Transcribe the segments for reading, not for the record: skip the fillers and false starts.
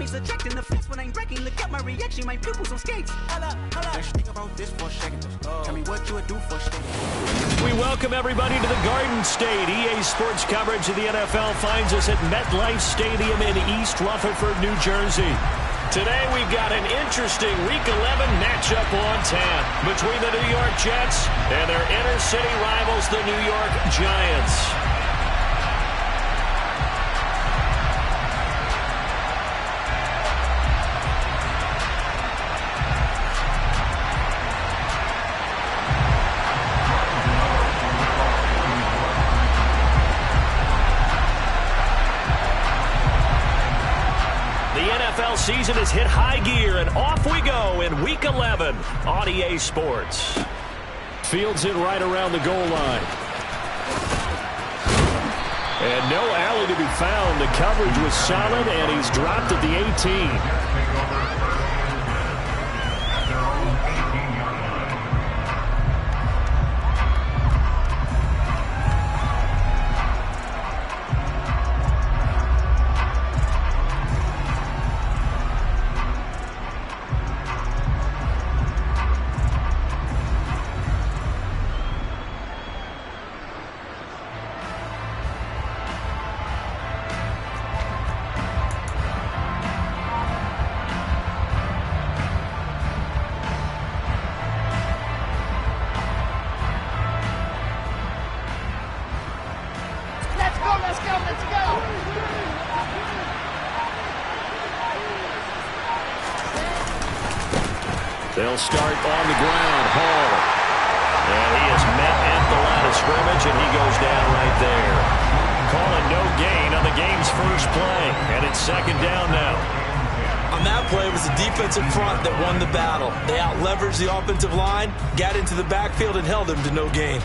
me subtracting the fence when I'm breaking. Look at my reaction, my pupils on skates. Holla, holla. Just think about this for a second. Tell me what you would do for a second. We welcome everybody to the Garden State. EA Sports coverage of the NFL finds us at MetLife Stadium in East Rutherford, New Jersey. Today we've got an interesting Week 11 matchup on tap between the New York Jets and their inner-city rivals, the New York Giants. Season has hit high gear, and off we go in Week 11 on EA Sports. Fields it right around the goal line. And no alley to be found. The coverage was solid, and he's dropped at the 18. They'll start on the ground. Hall. And he is met at the line of scrimmage, and he goes down right there. Calling no gain on the game's first play. And it's second down now. On that play, it was the defensive front that won the battle. They out-leveraged the offensive line, got into the backfield, and held him to no gain.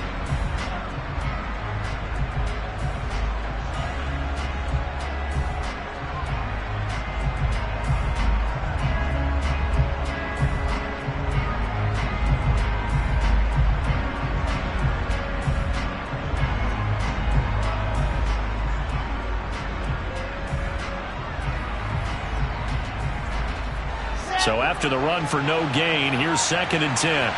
So after the run for no gain, here's 2nd and 10.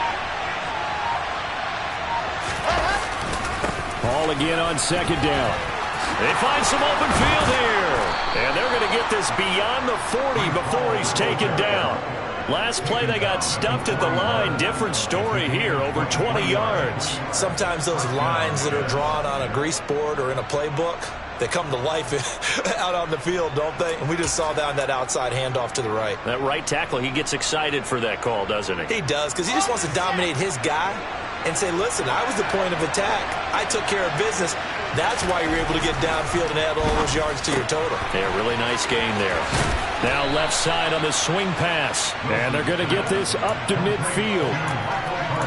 Ball again on 2nd down. They find some open field here. And they're going to get this beyond the 40 before he's taken down. Last play, they got stuffed at the line. Different story here, over 20 yards. Sometimes those lines that are drawn on a grease board or in a playbook, they come to life out on the field, don't they? And we just saw that on that outside handoff to the right. That right tackle, he gets excited for that call, doesn't he? He does, because he just wants to dominate his guy and say, listen, I was the point of attack. I took care of business. That's why you're able to get downfield and add all those yards to your total. Yeah, really nice game there. Now left side on the swing pass. And they're going to get this up to midfield.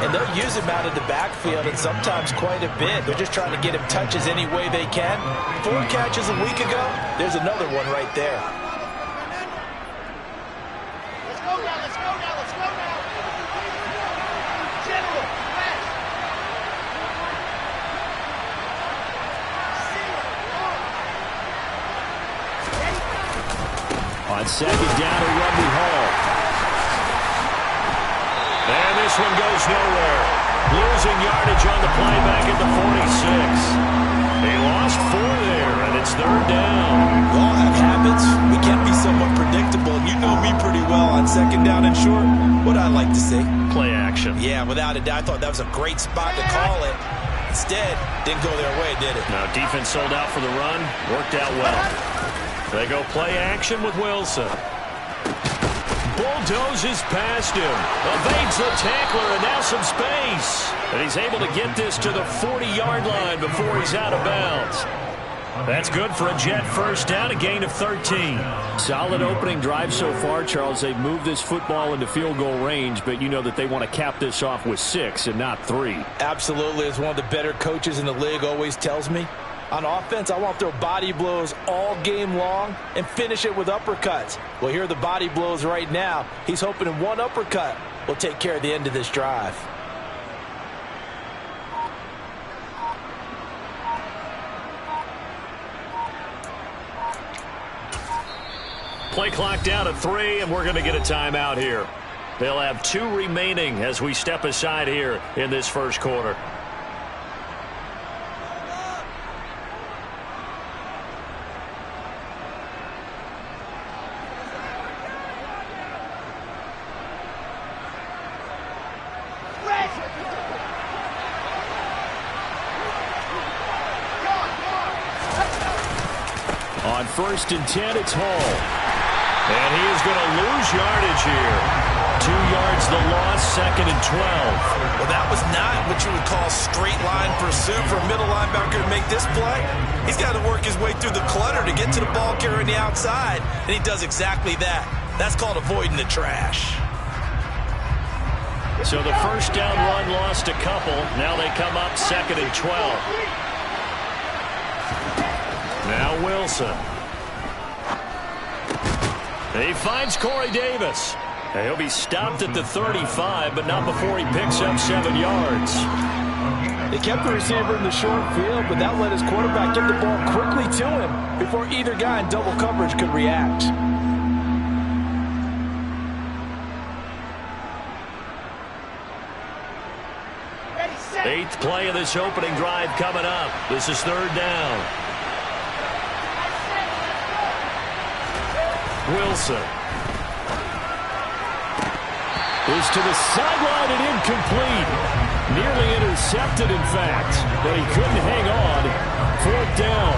And they'll use him out of the backfield, and sometimes quite a bit. They're just trying to get him touches any way they can. 4 catches a week ago. There's another one right there. Let's go now, let's go now, let's go now. General, flash. On 2nd down, a run to Hall. And this one goes nowhere. Losing yardage on the play back at the 46. They lost 4 there, and it's 3rd down. We all have habits. We can be somewhat predictable, and you know me pretty well on 2nd down and short. What I like to see? Play action. Yeah, without a doubt. I thought that was a great spot to call it. Instead, didn't go their way, did it? No, defense sold out for the run. Worked out well. They go play action with Wilson. Bulldozes past him. Evades the tackler, and now some space. And he's able to get this to the 40-yard line before he's out of bounds. That's good for a Jet first down, a gain of 13. Solid opening drive so far, Charles. They've moved this football into field goal range, but you know that they want to cap this off with 6 and not 3. Absolutely. As one of the better coaches in the league always tells me, on offense, I want to throw body blows all game long and finish it with uppercuts. Well, here are the body blows right now. He's hoping in one uppercut will take care of the end of this drive. Play clock down to 3, and we're going to get a timeout here. They'll have 2 remaining as we step aside here in this first quarter. On 1st and 10, it's Hall. And he is going to lose yardage here. 2 yards the loss, 2nd and 12. Well, that was not what you would call straight line pursuit for a middle linebacker to make this play. He's got to work his way through the clutter to get to the ball carrier on the outside, and he does exactly that. That's called avoiding the trash. So the first down run lost a couple. Now they come up 2nd and 12. Now Wilson. He finds Corey Davis. And he'll be stopped at the 35, but not before he picks up 7 yards. They kept the receiver in the short field, but that let his quarterback get the ball quickly to him before either guy in double coverage could react. Eighth play of this opening drive coming up. This is 3rd down. Wilson is to the sideline and incomplete. Nearly intercepted, in fact, but he couldn't hang on. 4th down.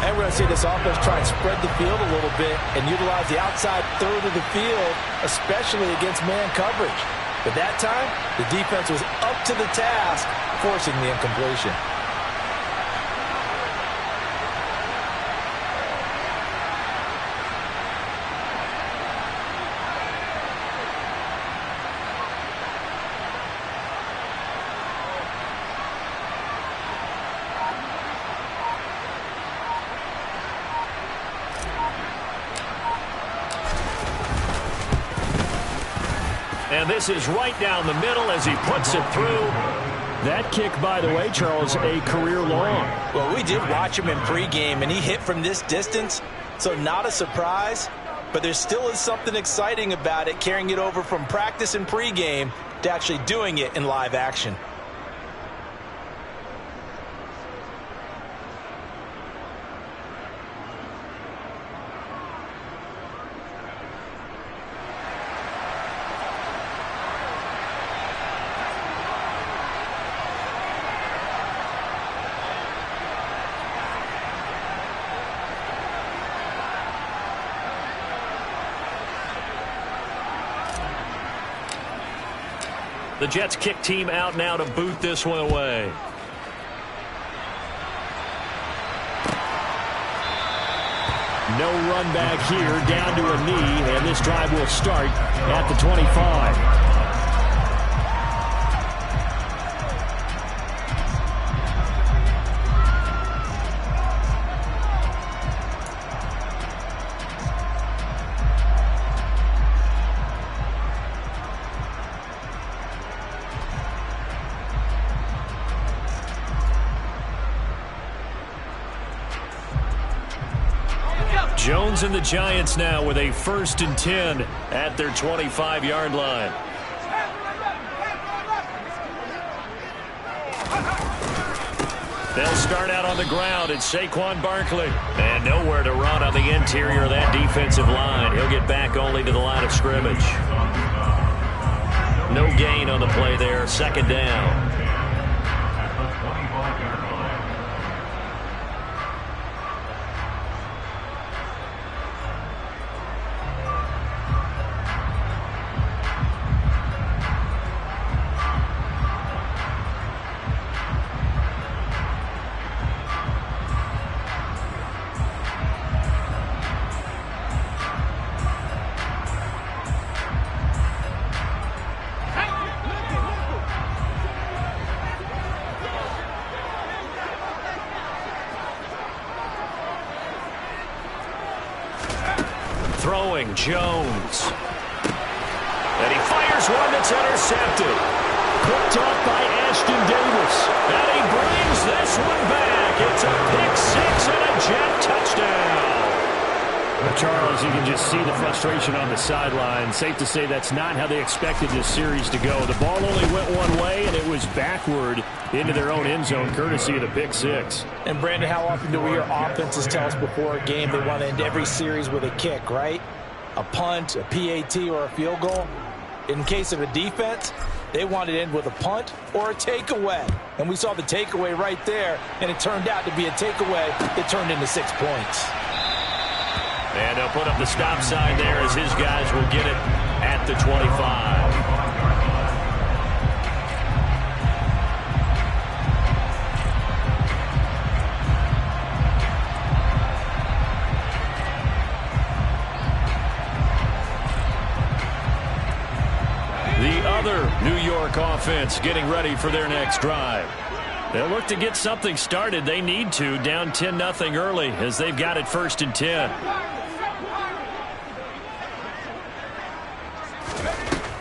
And we're going to see this offense try and spread the field a little bit and utilize the outside third of the field, especially against man coverage. But that time, the defense was up to the task, forcing the incompletion. And this is right down the middle as he puts it through. That kick, by the way, Charles, a career long. Well, we did watch him in pregame, and he hit from this distance, so not a surprise. But there still is something exciting about it, carrying it over from practice and pregame to actually doing it in live action. The Jets kick team out now to boot this one away. No run back here, down to a knee, and this drive will start at the 25. Jones and the Giants now with a 1st and 10 at their 25-yard line. They'll start out on the ground. It's Saquon Barkley. And nowhere to run on the interior of that defensive line. He'll get back only to the line of scrimmage. No gain on the play there. 2nd down. Throwing Jones. And he fires one that's intercepted. Picked off by Ashton Davis. And he brings this one back. It's a pick 6 and a Jet touchdown. Charles, you can just see the frustration on the sideline. Safe to say that's not how they expected this series to go. The ball only went one way, and it was backward into their own end zone, courtesy of the pick six. And, Brandon, how often do we hear offenses tell us before a game they want to end every series with a kick, right? A punt, a PAT, or a field goal. In case of a defense, they want to end with a punt or a takeaway. And we saw the takeaway right there, and it turned out to be a takeaway that turned into 6 points. And they'll put up the stop sign there as his guys will get it at the 25. The other New York offense getting ready for their next drive. They'll look to get something started. They need to, down 10-0 early as they've got it 1st and 10.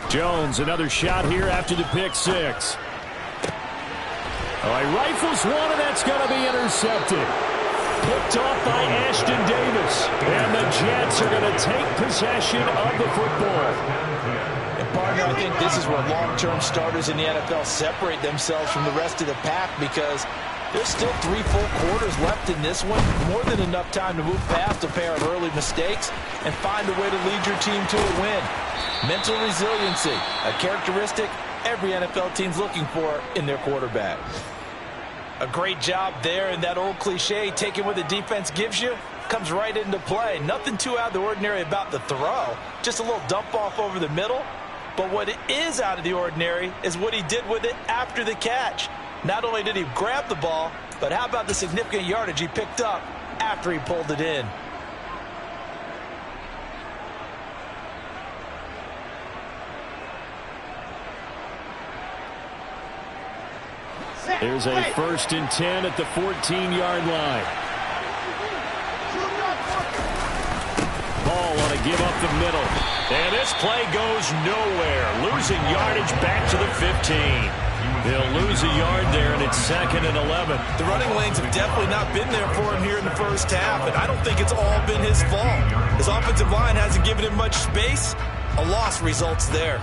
Jones, another shot here after the pick six. He rifles one, and that's going to be intercepted. Picked off by Ashton Davis. And the Jets are going to take possession of the football. And, partner, I think this is where long-term starters in the NFL separate themselves from the rest of the pack, because there's still 3 full quarters left in this one. More than enough time to move past a pair of early mistakes and find a way to lead your team to a win. Mental resiliency, a characteristic every NFL team's looking for in their quarterback. A great job there, and that old cliche, taking what the defense gives you, comes right into play. Nothing too out of the ordinary about the throw. Just a little dump off over the middle. But what is out of the ordinary is what he did with it after the catch. Not only did he grab the ball, but how about the significant yardage he picked up after he pulled it in? There's a 1st and 10 at the 14-yard line. Ball on a give up the middle. And this play goes nowhere. Losing yardage back to the 15. They'll lose a yard there, and it's 2nd and 11. The running lanes have definitely not been there for him here in the first half, and I don't think it's all been his fault. His offensive line hasn't given him much space. A loss results there.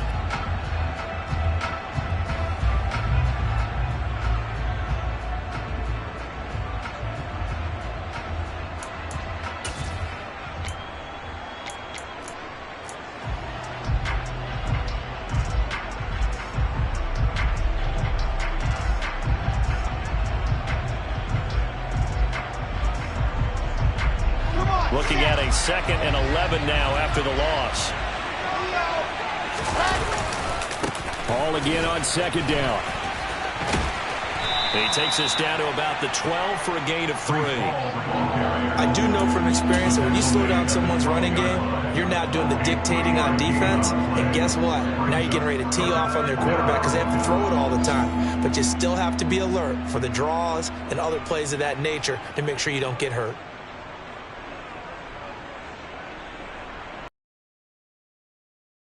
Looking at a 2nd and 11 now after the loss. Ball again on 2nd down. He takes us down to about the 12 for a gain of 3. I do know from experience that when you slow down someone's running game, you're now doing the dictating on defense. And guess what? Now you're getting ready to tee off on their quarterback because they have to throw it all the time. But you still have to be alert for the draws and other plays of that nature to make sure you don't get hurt.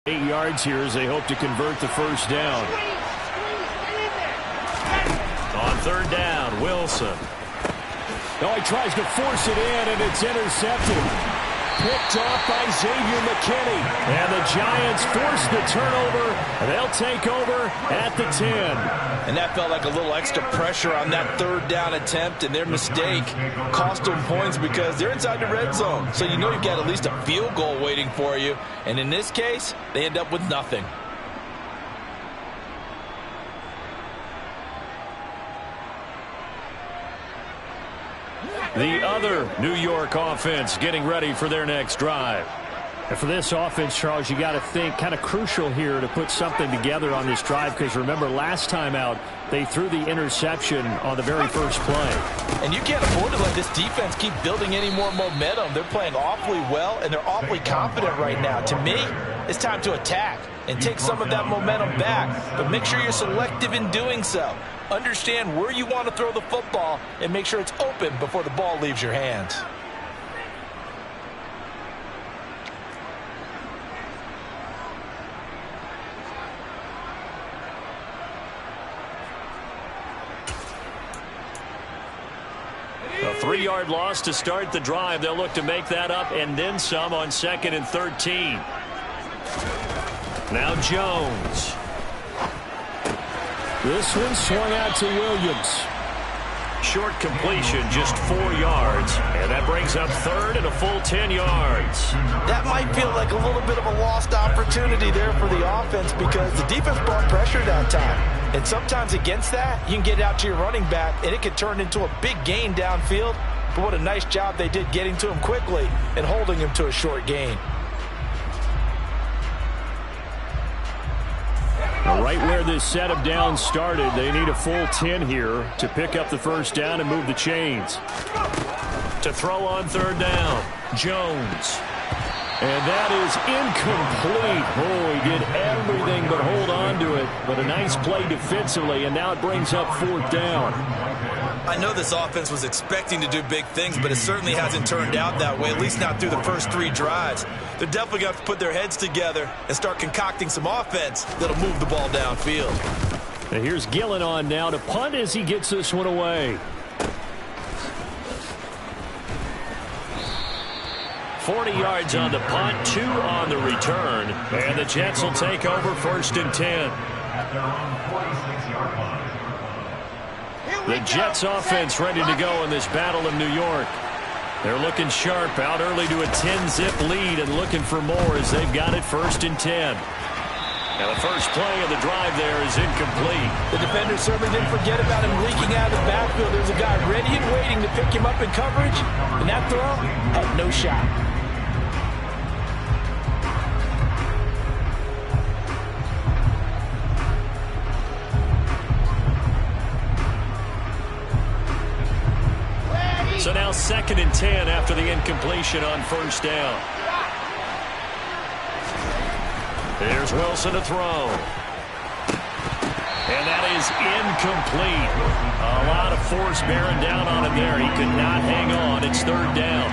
Yards here as they hope to convert the 1st down. On 3rd down, Wilson. Oh, he tries to force it in, and it's intercepted. Picked off by Xavier McKinney. And the Giants force the turnover. They'll take over at the 10. And that felt like a little extra pressure on that 3rd down attempt, and their mistake cost them points because they're inside the red zone. So you know you've got at least a field goal waiting for you. And in this case, they end up with nothing. The other New York offense getting ready for their next drive. And for this offense, Charles, you got to think kind of crucial here to put something together on this drive, because remember last time out they threw the interception on the very first play. And you can't afford to let this defense keep building any more momentum. They're playing awfully well, and they're awfully confident right now. To me, it's time to attack and take some of that momentum back, but make sure you're selective in doing so. Understand where you want to throw the football and make sure it's open before the ball leaves your hands. A 3-yard loss to start the drive. They'll look to make that up and then some on 2nd and 13. Now Jones. This one swung out to Williams. Short completion, just 4 yards. And that brings up 3rd and a full 10 yards. That might feel like a little bit of a lost opportunity there for the offense because the defense brought pressure that time. And sometimes against that, you can get out to your running back, and it could turn into a big gain downfield. But what a nice job they did getting to him quickly and holding him to a short gain. Right where this set of downs started, they need a full 10 here to pick up the first down and move the chains. To throw on 3rd down, Jones. And that is incomplete. Oh, he did everything but hold on to it. But a nice play defensively, and now it brings up 4th down. I know this offense was expecting to do big things, but it certainly hasn't turned out that way, at least not through the first 3 drives. They're definitely going to have to put their heads together and start concocting some offense that'll move the ball downfield. And here's Gillen on now to punt as he gets this one away. 40 yards on the punt, 2 on the return. And the Jets will take over 1st and 10. The Jets offense ready to go in this battle of New York. They're looking sharp, out early to a 10-zip lead and looking for more as they've got it 1st and 10. Now the first play of the drive there is incomplete. The defender certainly didn't forget about him leaking out of the backfield. There's a guy ready and waiting to pick him up in coverage, and that throw had no shot. So now 2nd and 10 after the incompletion on 1st down. There's Wilson to throw. And that is incomplete. A lot of force bearing down on him there. He could not hang on. It's 3rd down.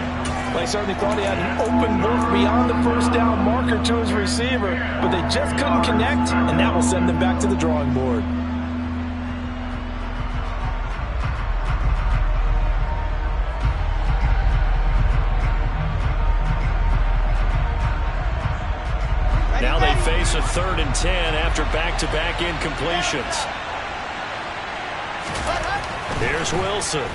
Well, I certainly thought he had an open look beyond the first down marker to his receiver, but they just couldn't connect, and that will send them back to the drawing board. Now they face a 3rd and 10 after back-to-back incompletions. Here's Wilson.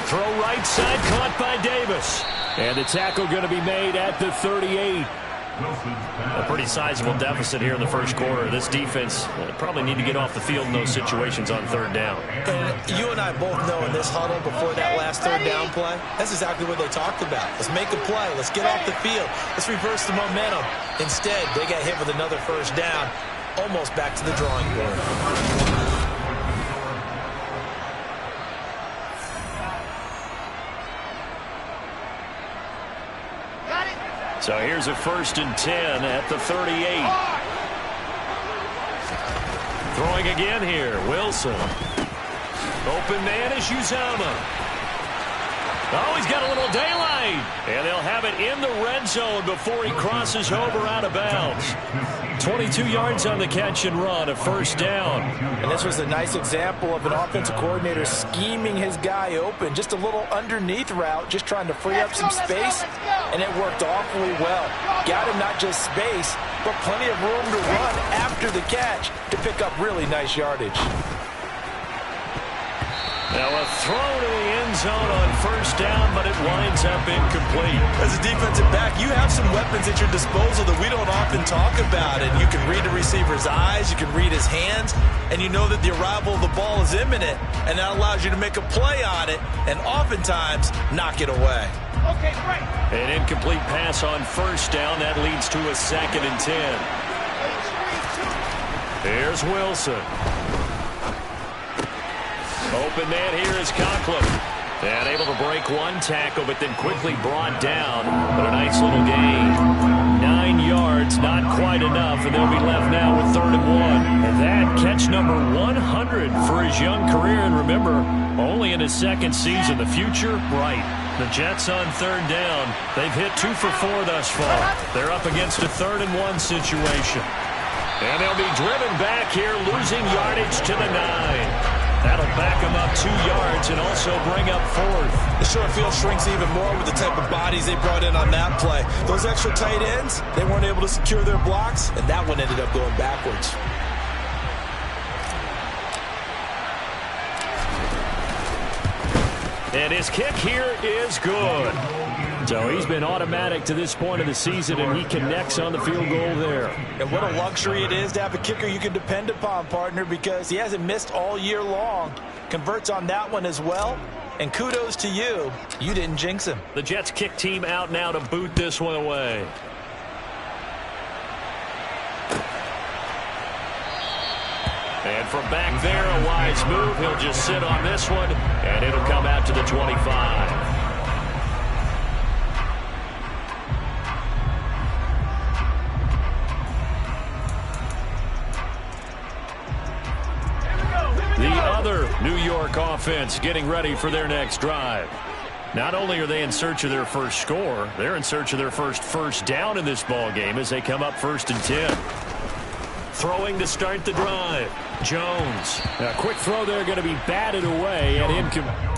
Throw right side, caught by Davis. And the tackle going to be made at the 38. A pretty sizable deficit here in the first quarter. This defense probably need to get off the field in those situations on 3rd down. And you and I both know in this huddle before that last 3rd down play, that's exactly what they talked about. Let's make a play. Let's get off the field. Let's reverse the momentum. Instead, they got hit with another 1st down, almost back to the drawing board. So here's a 1st and 10 at the 38. Throwing again here, Wilson. Open man is Uzama. Oh, he's got a little daylight. And they'll have it in the red zone before he crosses over out of bounds. 22 yards on the catch and run, a 1st down. And this was a nice example of an offensive coordinator scheming his guy open. Just a little underneath route, just trying to free up some space, and it worked awfully well. Got him not just space, but plenty of room to run after the catch to pick up really nice yardage. Now a throw to the end zone on 1st down, but it winds up incomplete. As a defensive back, you have some weapons at your disposal that we don't often talk about. And you can read the receiver's eyes, you can read his hands, and you know that the arrival of the ball is imminent. And that allows you to make a play on it and oftentimes knock it away. Okay, right. An incomplete pass on 1st down. That leads to a 2nd and 10. Here's Wilson. Open man here is Conklin. And able to break one tackle, but then quickly brought down. But a nice little gain. 9 yards, not quite enough, and they'll be left now with 3rd and 1. And that catch number 100 for his young career. And remember, only in his 2nd season. The future, bright. The Jets on 3rd down. They've hit 2 for 4 thus far. They're up against a 3rd and 1 situation. And they'll be driven back here, losing yardage to the 9. That'll back him up 2 yards and also bring up 4th. The short field shrinks even more with the type of bodies they brought in on that play. Those extra tight ends, they weren't able to secure their blocks, and that one ended up going backwards. And his kick here is good. So he's been automatic to this point of the season, and he connects on the field goal there. And what a luxury it is to have a kicker you can depend upon, partner, because he hasn't missed all year long. Converts on that one as well. And kudos to you. You didn't jinx him. The Jets kick team out now to boot this one away. And from back there, a wise move. He'll just sit on this one, and it'll come out to the 25. The other New York offense getting ready for their next drive. Not only are they in search of their first score, they're in search of their first down in this ball game as they come up 1st and 10. Throwing to start the drive. Jones. A quick throw there, going to be batted away and incomplete.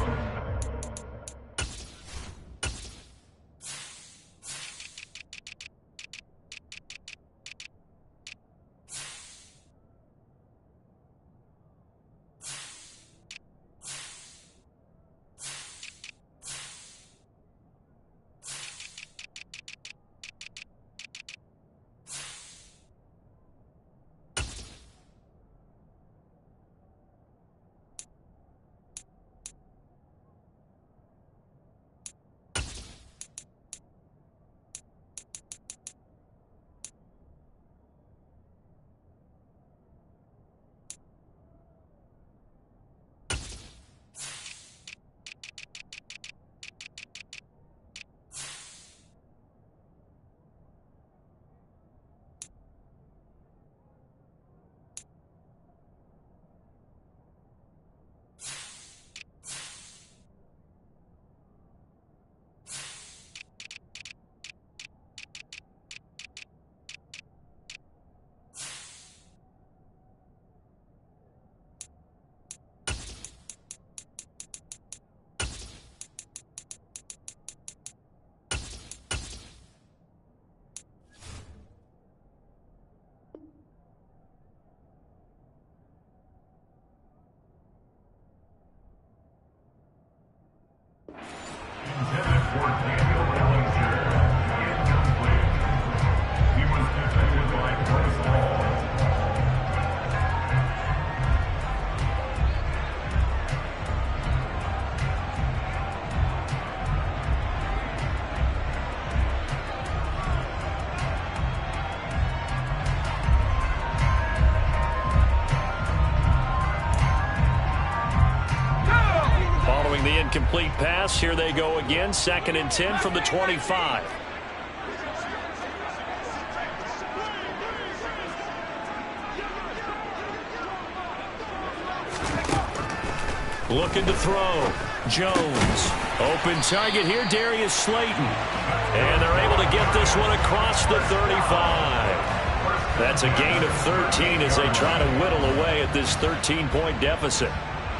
The incomplete pass. Here they go again. 2nd and 10 from the 25. Looking to throw. Jones. Open target here. Darius Slayton. And they're able to get this one across the 35. That's a gain of 13 as they try to whittle away at this 13-point deficit.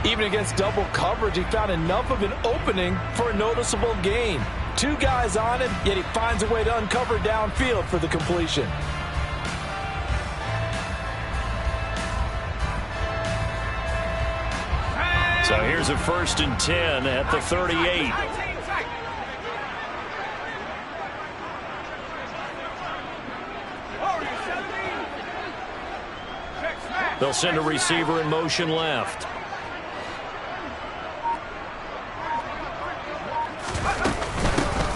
Even against double coverage, he found enough of an opening for a noticeable gain. 2 guys on him, yet he finds a way to uncover downfield for the completion. So here's a 1st and 10 at the 38. They'll send a receiver in motion left.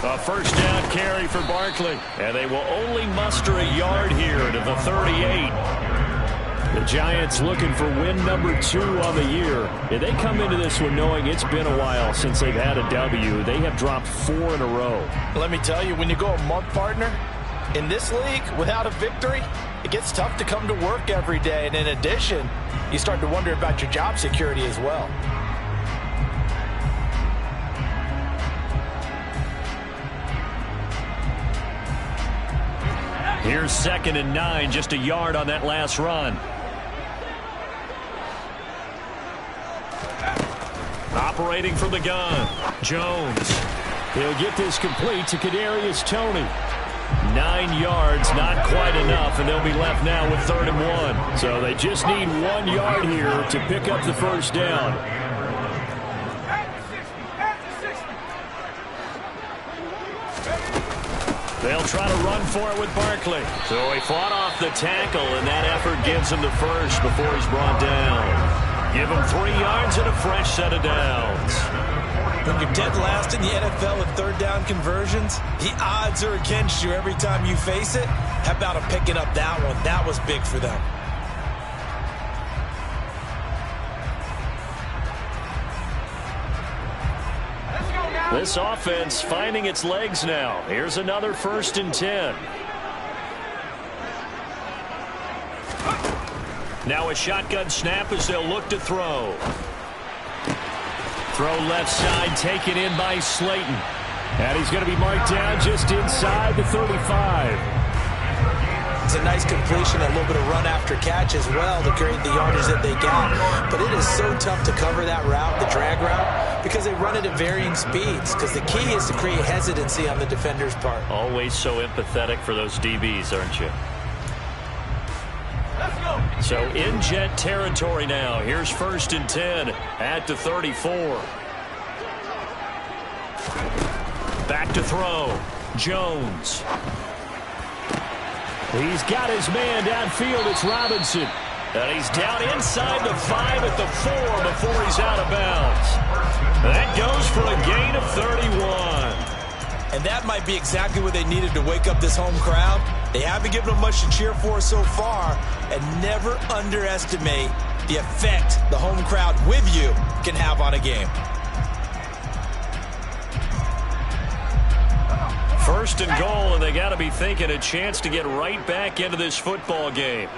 A 1st down carry for Barkley. And they will only muster a yard here to the 38. The Giants looking for win number 2 on the year. And they come into this one knowing it's been a while since they've had a W. They have dropped 4 in a row. Let me tell you, when you go a month, partner, in this league, without a victory, it gets tough to come to work every day. And in addition, you start to wonder about your job security as well. Here's 2nd and 9, just a yard on that last run. Operating from the gun, Jones. He'll get this complete to Kadarius Toney. 9 yards, not quite enough, and they'll be left now with 3rd and 1. So they just need 1 yard here to pick up the first down. They'll try to run for it with Barkley. So he fought off the tackle, and that effort gives him the first before he's brought down. Give him 3 yards and a fresh set of downs. When you're dead last in the NFL with 3rd down conversions, the odds are against you every time you face it. How about him picking up that one? That was big for them. This offense finding its legs now. Here's another 1st and 10. Now a shotgun snap as they'll look to throw. Throw left side, taken in by Slayton. And he's going to be marked down just inside the 35. It's a nice completion, a little bit of run after catch as well to create the yardage that they got. But it is so tough to cover that route, the drag route, because they run it at varying speeds. Because the key is to create hesitancy on the defender's part. Always so empathetic for those DBs, aren't you? So in Jet territory now. Here's 1st and 10 at the 34. Back to throw. Jones. He's got his man downfield. It's Robinson. And he's down inside the 5 at the 4 before he's out of bounds. That goes for a gain of 31. And that might be exactly what they needed to wake up this home crowd. They haven't given them much to cheer for so far. And never underestimate the effect the home crowd with you can have on a game. 1st and goal, and they got to be thinking a chance to get right back into this football game.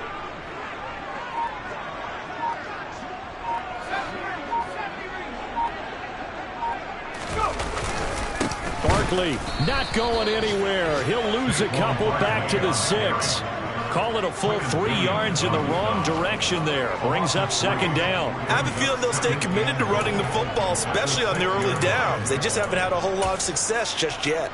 Barkley not going anywhere. He'll lose a couple back to the 6. Call it a full 3 yards in the wrong direction there. Brings up 2nd down. I have a feeling they'll stay committed to running the football, especially on their early downs. They just haven't had a whole lot of success just yet.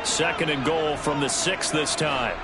Second and goal from the 6 this time.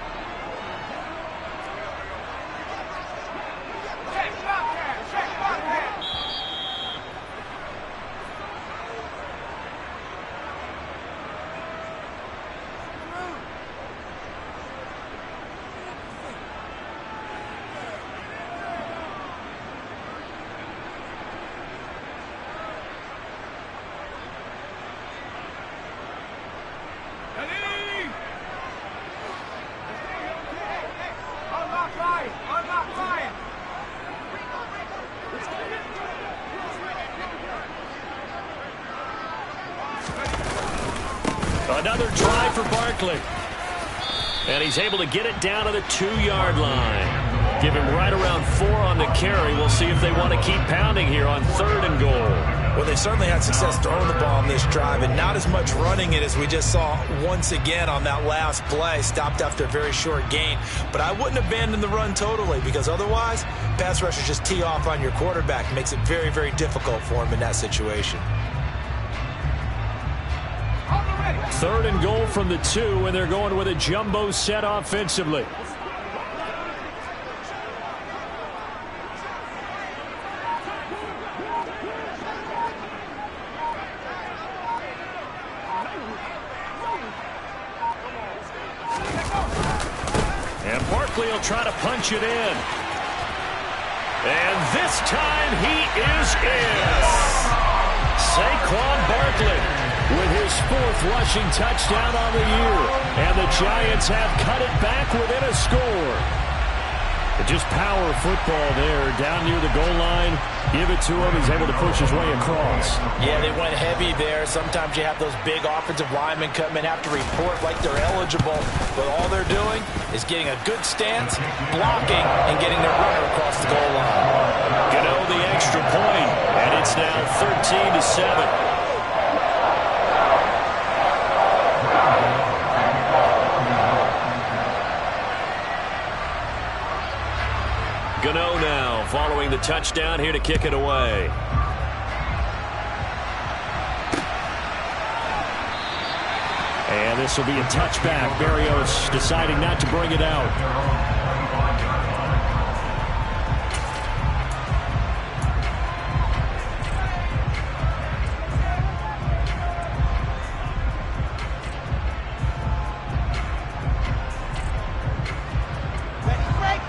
Another try for Barkley. And he's able to get it down to the 2-yard line. Give him right around 4 on the carry. We'll see if they want to keep pounding here on 3rd and goal. Well, they certainly had success throwing the ball on this drive, and not as much running it as we just saw once again on that last play. Stopped after a very short gain. But I wouldn't abandon the run totally, because otherwise, pass rushers just tee off on your quarterback. It makes it very, very difficult for him in that situation. 3rd and goal from the 2, and they're going with a jumbo set offensively. And Barkley will try to punch it in. And this time he is in. Saquon Barkley with his 4th rushing touchdown on the year. And the Giants have cut it back within a score. Just power football there, down near the goal line. Give it to him. He's able to push his way across. Yeah, they went heavy there. Sometimes you have those big offensive linemen come in, have to report like they're eligible. But all they're doing is getting a good stance, blocking, and getting their runner across the goal line. Gano the extra point, and it's now 13-7. Gano now following the touchdown here to kick it away. And this will be a touchback. Barrios deciding not to bring it out.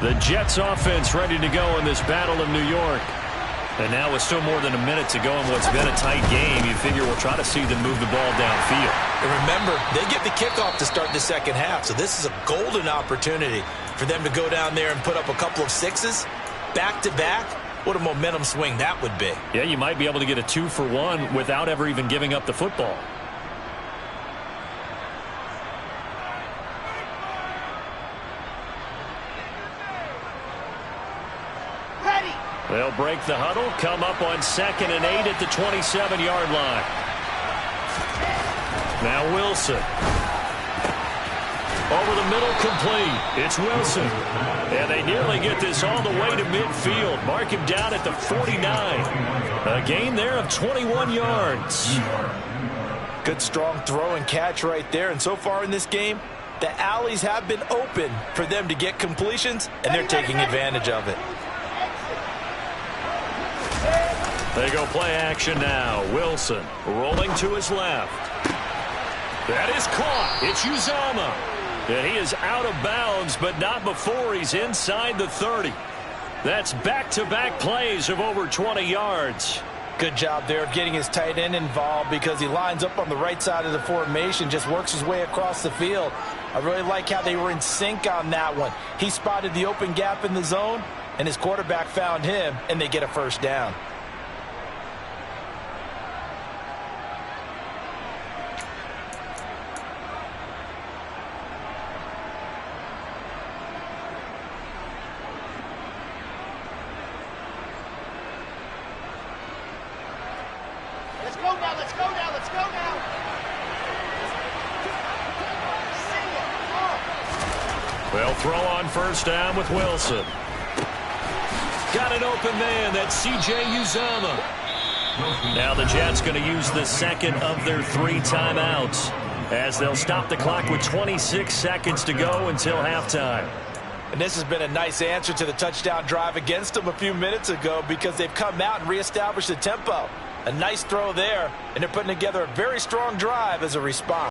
The Jets offense ready to go in this battle of New York. And now with still more than a minute to go in what's been a tight game, you figure we'll try to see them move the ball downfield. And remember, they get the kickoff to start the second half, so this is a golden opportunity for them to go down there and put up a couple of sixes back-to-back. What a momentum swing that would be. Yeah, you might be able to get a 2-for-1 without ever even giving up the football. They'll break the huddle, come up on 2nd and 8 at the 27-yard line. Now Wilson. Over the middle, complete. It's Wilson. And they nearly get this all the way to midfield. Mark him down at the 49. A gain there of 21 yards. Good strong throw and catch right there. And so far in this game, the alleys have been open for them to get completions, and they're taking advantage of it. They go play action now. Wilson rolling to his left. That is caught. It's Uzomah. And he is out of bounds, but not before he's inside the 30. That's back-to-back plays of over 20 yards. Good job there of getting his tight end involved because he lines up on the right side of the formation, just works his way across the field. I really like how they were in sync on that one. He spotted the open gap in the zone, and his quarterback found him, and they get a first down. They'll throw on first down with Wilson. Got an open man. That's C.J. Uzomah. Now the Jets going to use the second of their 3 timeouts as they'll stop the clock with 26 seconds to go until halftime. And this has been a nice answer to the touchdown drive against them a few minutes ago because they've come out and reestablished the tempo. A nice throw there, and they're putting together a very strong drive as a response.